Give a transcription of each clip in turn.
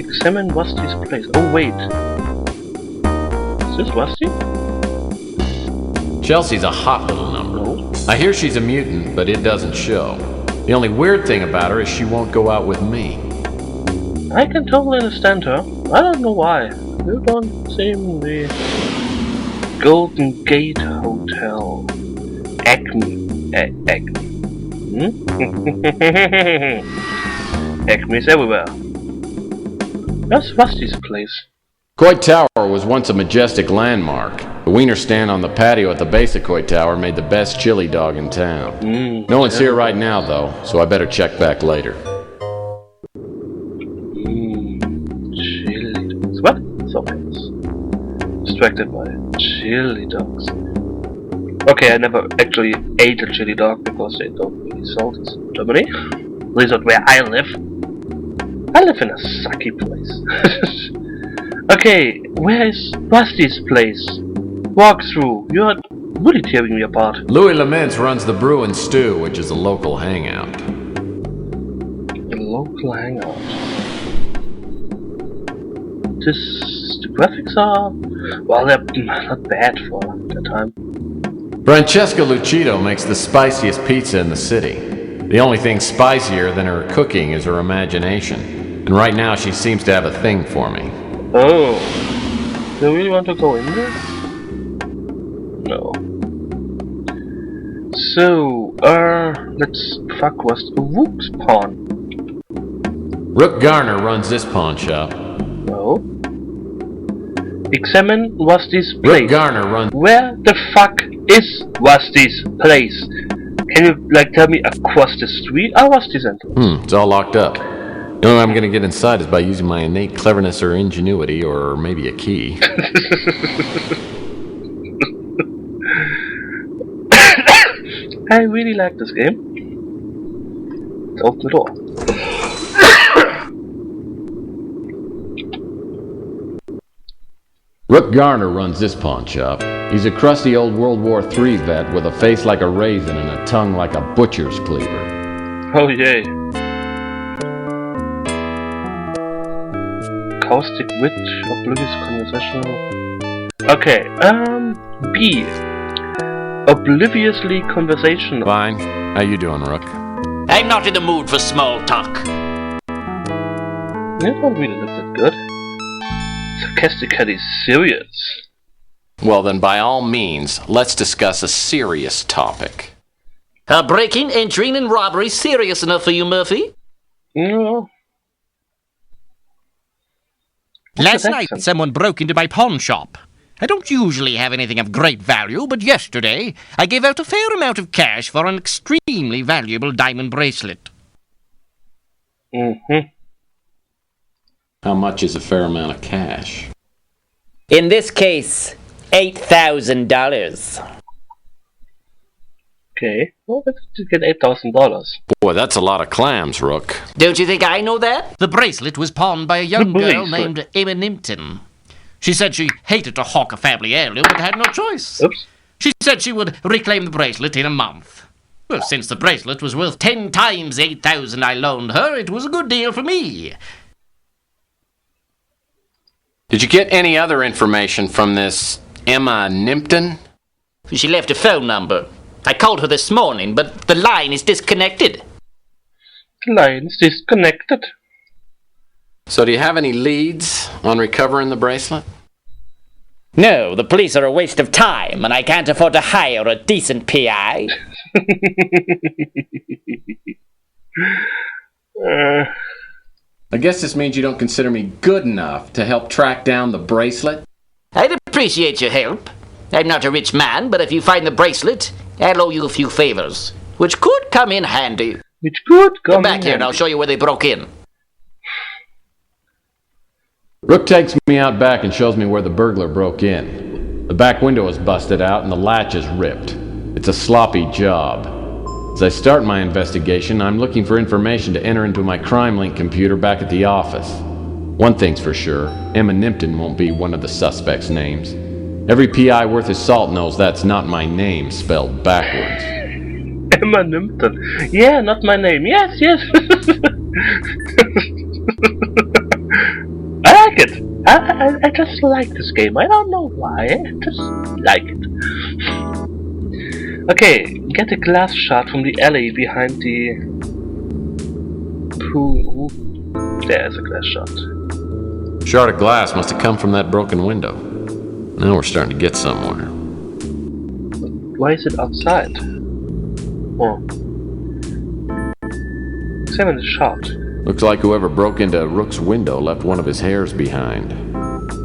Examine Rusty's place. Oh wait. Is this Rusty? Chelsea's a hot little number. No. I hear she's a mutant, but it doesn't show. The only weird thing about her is she won't go out with me. I can totally understand her. I don't know why. You don't seem the Golden Gate Hotel. Acme. Acme. Acme's everywhere. Where's Rusty's place? Coit Tower was once a majestic landmark. The wiener stand on the patio at the base of Coit Tower made the best chili dog in town. No one's here right now, though, so I better check back later. Chili dogs. What? Something else. Distracted by chili dogs. Okay, I never actually ate a chili dog because they don't really salt it in Germany. At least not where I live. I live in a sucky place. Okay, where is Rusty's place? Walk through. You are really tearing me apart. Louis Laments runs the Brew and Stew, which is a local hangout. A local hangout. The graphics are... well, they're not bad for the time. Francesca Lucido makes the spiciest pizza in the city. The only thing spicier than her cooking is her imagination. And right now she seems to have a thing for me. Oh. Do you really want to go in there? No. So, let's fuck what's Rook's pawn. Rook Garner runs this pawn shop. No. Examine Rusty's place. Rook Garner runs... Where the fuck is Rusty's place? Can you, like, tell me across the street? Oh, Rusty's entrance. It's all locked up. The only way I'm gonna get inside is by using my innate cleverness or ingenuity, or maybe a key. I really like this game. Let's open the door. Rook Garner runs this pawn shop. He's a crusty old World War III vet with a face like a raisin and a tongue like a butcher's cleaver. Oh yay. Caustic witch, oblivious conversational. Okay, B. Obliviously conversational. Fine. How you doing, Rook? I'm not in the mood for small talk. You don't really look that good. Sarcastically serious. Well then, by all means, let's discuss a serious topic. Are breaking, entering, and robbery serious enough for you, Murphy? No. Last night, someone broke into my pawn shop. I don't usually have anything of great value, but yesterday I gave out a fair amount of cash for an extremely valuable diamond bracelet. How much is a fair amount of cash? In this case, $8,000. Okay. Well, let's get $8,000. Boy, that's a lot of clams, Rook. Don't you think I know that? The bracelet was pawned by a young girl named Emma Nimpton. She said she hated to hawk a family heirloom, but had no choice. Oops. She said she would reclaim the bracelet in a month. Well, since the bracelet was worth 10 times the $8,000 I loaned her, it was a good deal for me. Did you get any other information from this Emma Nimpton? She left a phone number. I called her this morning, but the line is disconnected. The line is disconnected. So do you have any leads on recovering the bracelet? No, the police are a waste of time, and I can't afford to hire a decent PI. I guess this means you don't consider me good enough to help track down the bracelet? I'd appreciate your help. I'm not a rich man, but if you find the bracelet, I'll owe you a few favors, which could come in handy. Which could come Come back here and I'll show you where they broke in. Rook takes me out back and shows me where the burglar broke in. The back window is busted out and the latch is ripped. It's a sloppy job. As I start my investigation, I'm looking for information to enter into my crime-link computer back at the office. One thing's for sure, Emma Nimpton won't be one of the suspects' names. Every PI worth his salt knows that's not my name spelled backwards. Emma Nimpton. Yeah, not my name. Yes, yes. I just like this game. I don't know why. I just like it. Okay, get a glass shard from the alley behind the pool. There's a glass shard. Shard of glass must have come from that broken window. Now we're starting to get somewhere. Why is it outside? Oh. Examine the shard. Looks like whoever broke into Rook's window left one of his hairs behind.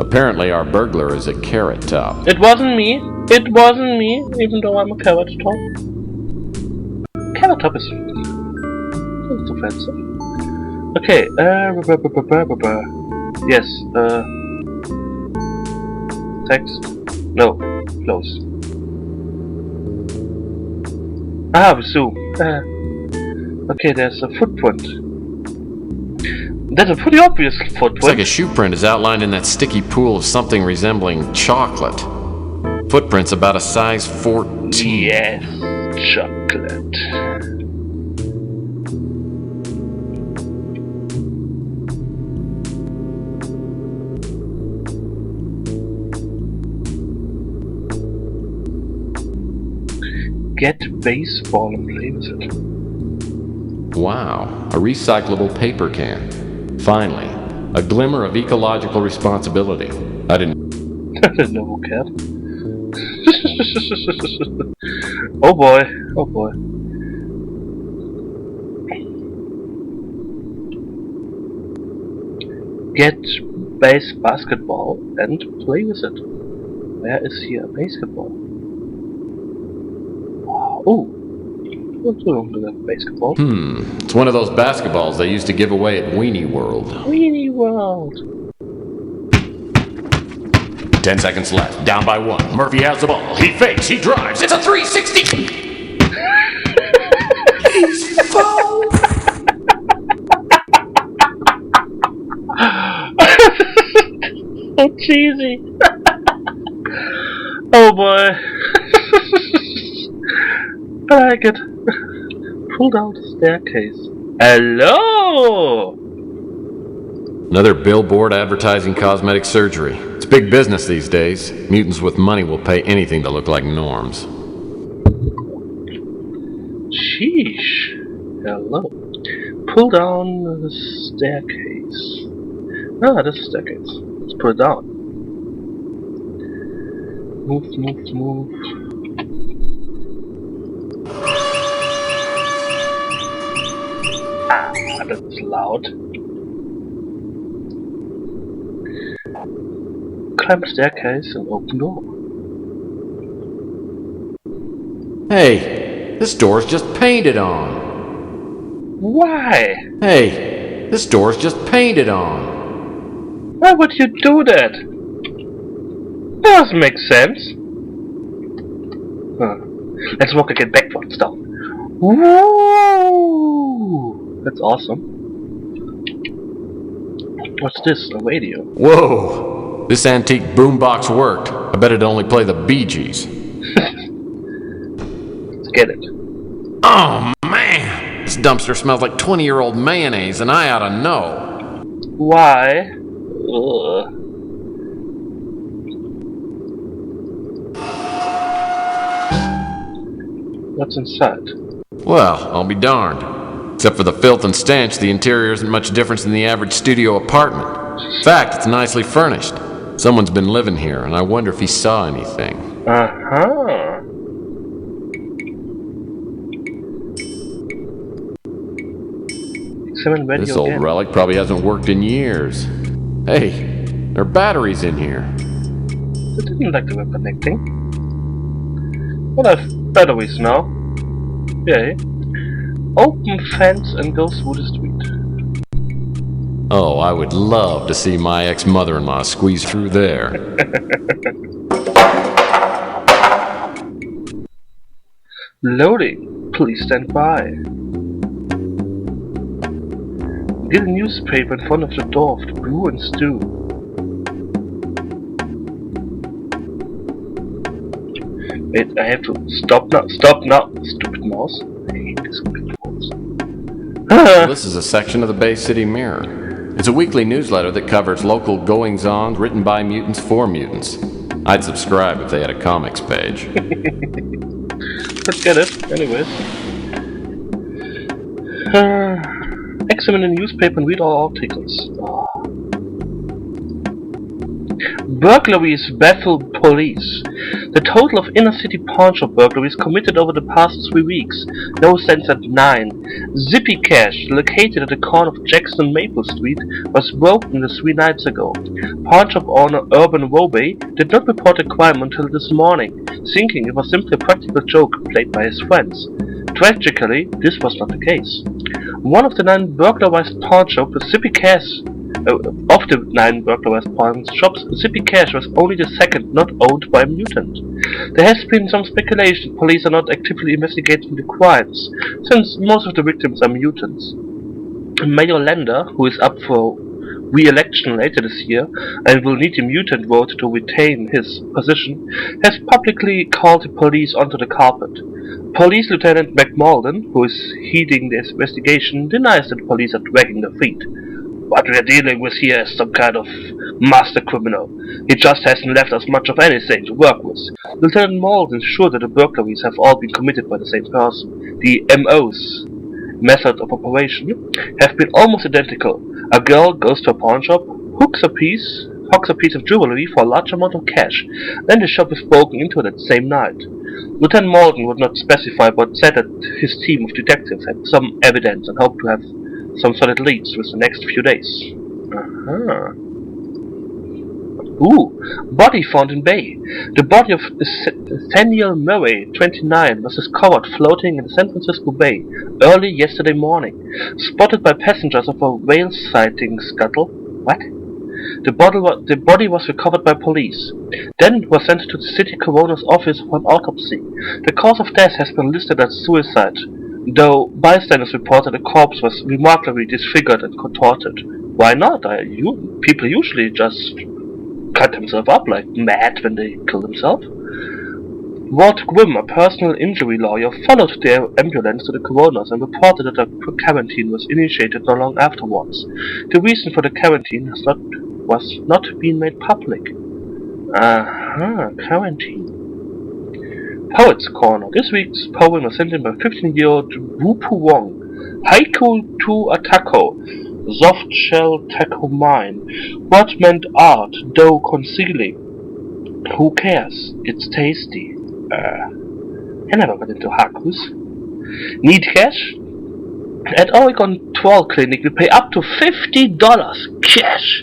Apparently our burglar is a carrot top. It wasn't me. It wasn't me, even though I'm a carrot top. Carrot top is offensive. Okay, yes, text. No, close. Zoom. Okay, there's a footprint. That's a pretty obvious footprint. It's like a shoe print is outlined in that sticky pool of something resembling chocolate. Footprints about a size 14. Yes, chocolate. Get baseball and play with it. Wow, a recyclable paper can. Finally, a glimmer of ecological responsibility. I didn't No cat. Oh boy, oh boy. Get basketball and play with it. Where is here a basketball? Oh, what's wrong with that basketball? It's one of those basketballs they used to give away at Weenie World. Weenie World. 10 seconds left. Down by 1. Murphy has the ball. He fakes. He drives. It's a 360. He's fouled. So cheesy. Oh boy. I like it. Pull down the staircase. Hello! Another billboard advertising cosmetic surgery. It's big business these days. Mutants with money will pay anything to look like norms. Sheesh. Hello. Pull down the staircase. Ah, this is staircase. Let's put it down. Move. Ah, that's loud. Climb staircase and open door. Hey, this door's just painted on. Why? Hey, this door's just painted on. Why would you do that? Doesn't make sense. Huh. Let's walk again backwards down. Woo! That's awesome. What's this? A radio. Whoa! This antique boombox worked. I bet it'd only play the Bee Gees. Let's get it. Oh man! This dumpster smells like 20-year-old mayonnaise and I oughta know. Why? Ugh. What's inside? Well, I'll be darned. Except for the filth and stench, the interior isn't much different than the average studio apartment. In fact, it's nicely furnished. Someone's been living here, and I wonder if he saw anything. Uh-huh. Examine radio This old again. relic probably hasn't worked in years. Hey, there are batteries in here. I didn't like the web connecting. But I've batteries now. Yay. Open fence and go through the street. Oh, I would love to see my ex-mother-in-law squeeze through there. Loading. Please stand by. Get a newspaper in front of the door of the Brew and Stew. Wait, I have to stop now. Stop now. Stupid mouse. I hate this stupid mouse. This is a section of the Bay City Mirror. It's a weekly newsletter that covers local goings-on written by mutants for mutants. I'd subscribe if they had a comics page. Let's get it, anyways. Examine the newspaper and read all articles. Burglaries baffle police. The total of inner-city pawnshop burglaries committed over the past 3 weeks now stands at 9. Zippy Cash, located at the corner of Jackson and Maple Street, was broken 3 nights ago. Pawnshop owner Urban Robbery did not report a crime until this morning, thinking it was simply a practical joke played by his friends. Tragically, this was not the case. One of the 9 burglarized pawnshops, Zippy Cash, Zippy Cash was only the second not owned by a mutant. There has been some speculation police are not actively investigating the crimes, since most of the victims are mutants. Mayor Lander, who is up for re-election later this year and will need a mutant vote to retain his position, has publicly called the police onto the carpet. Police Lieutenant McMalden, who is heading the investigation, denies that police are dragging their feet. What we are dealing with here is some kind of master criminal. He just hasn't left us much of anything to work with. Lieutenant Malden is sure that the burglaries have all been committed by the same person. The MO's method of operation have been almost identical. A girl goes to a pawn shop, hawks a piece of jewelry for a large amount of cash. Then the shop is broken into that same night. Lieutenant Malden would not specify, but said that his team of detectives had some evidence and hoped to have some solid leads with the next few days. Body found in Bay. The body of Nathaniel Murray, 29, was discovered floating in the San Francisco Bay early yesterday morning, spotted by passengers of a whale sighting scuttle. What? The body was recovered by police, then was sent to the city coroner's office for an autopsy. The cause of death has been listed as suicide, though bystanders reported the corpse was remarkably disfigured and contorted. Why not? People usually just cut themselves up like mad when they kill themselves. Walt Grimm, a personal injury lawyer, followed the ambulance to the coroner's and reported that a quarantine was initiated not long afterwards. The reason for the quarantine was not being made public. Quarantine. Poets Corner. This week's poem was sent in by 15-year-old Wupu Wong. Haiku to Atako. Soft shell taco mine. What meant art, though concealing? Who cares? It's tasty. I never got into haikus. Need cash? At Oregon Toll Clinic, we pay up to $50 cash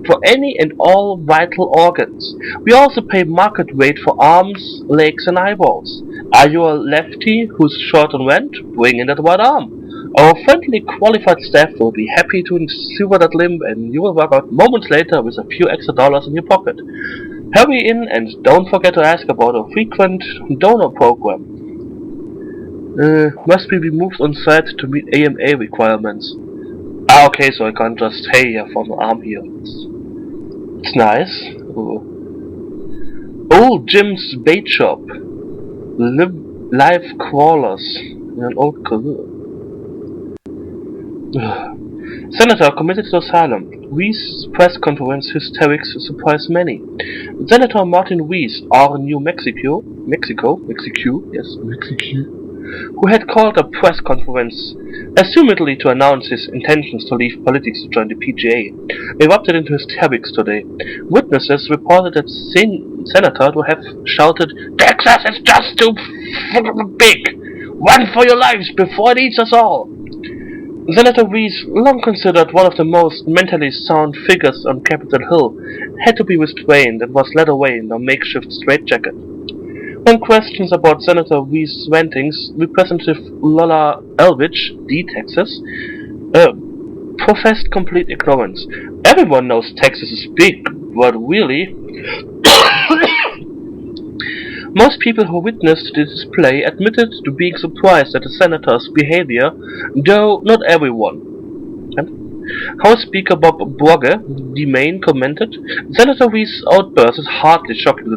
for any and all vital organs. We also pay market rate for arms, legs, and eyeballs. Are you a lefty who's short on rent? Bring in that right arm. Our friendly, qualified staff will be happy to sewer that limb, and you will walk out moments later with a few extra dollars in your pocket. Hurry in and don't forget to ask about our frequent donor program. Must be removed on site to meet AMA requirements. Okay, so I can't just, hey, I found an arm here. It's nice. Old Jim's Bait Shop. Live crawlers in an old career. Senator committed to asylum. Weiss press conference hysterics surprised many. Senator Martin Weiss, New Mexico, who had called a press conference, assumedly to announce his intentions to leave politics to join the PGA, erupted into hysterics today. Witnesses reported that Senator to have shouted, "Texas is just too big! Run for your lives before it eats us all!" Senator Weiss, long considered one of the most mentally sound figures on Capitol Hill, had to be restrained and was led away in a makeshift straitjacket. When questions about Senator Weiss' rantings, Representative Lola Elwich, D. Texas, professed complete ignorance. Everyone knows Texas is big, but really... Most people who witnessed the display admitted to being surprised at the senator's behavior, though not everyone. House Speaker Bob Brogge, D. Maine, commented, "Senator Weiss' outburst is hardly shocking